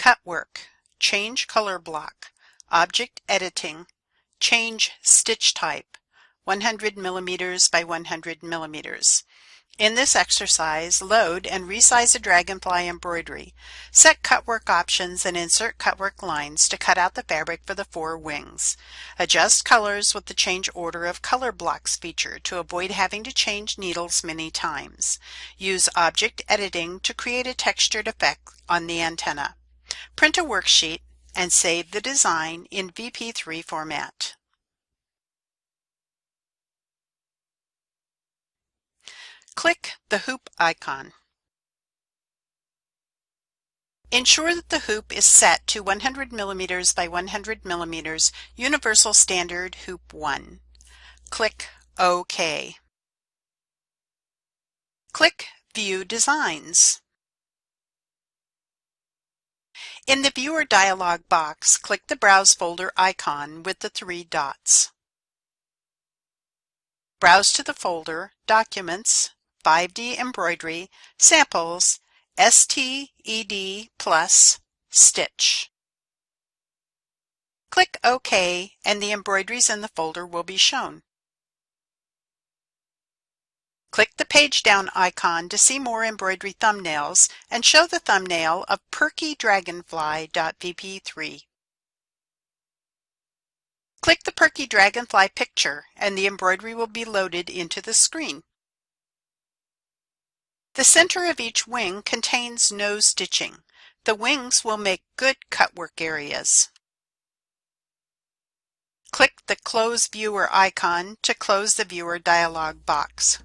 Cutwork, change color block, object editing, change stitch type, 100 millimeters by 100 millimeters. In this exercise, load and resize a dragonfly embroidery. Set cutwork options and insert cutwork lines to cut out the fabric for the 4 wings. Adjust colors with the change order of color blocks feature to avoid having to change needles many times. Use object editing to create a textured effect on the antenna. Print a worksheet and save the design in VP3 format. Click the hoop icon. Ensure that the hoop is set to 100 millimeters by 100 millimeters Universal Standard Hoop 1. Click OK. Click View Designs. In the Viewer dialog box, click the Browse folder icon with the 3 dots. Browse to the folder Documents, 5D Embroidery, Samples, STED plus Stitch. Click OK and the embroideries in the folder will be shown. Click the page down icon to see more embroidery thumbnails and show the thumbnail of perkydragonfly.vp3. Click the Perky Dragonfly picture and the embroidery will be loaded into the screen. The center of each wing contains no stitching. The wings will make good cutwork areas. Click the Close Viewer icon to close the Viewer dialog box.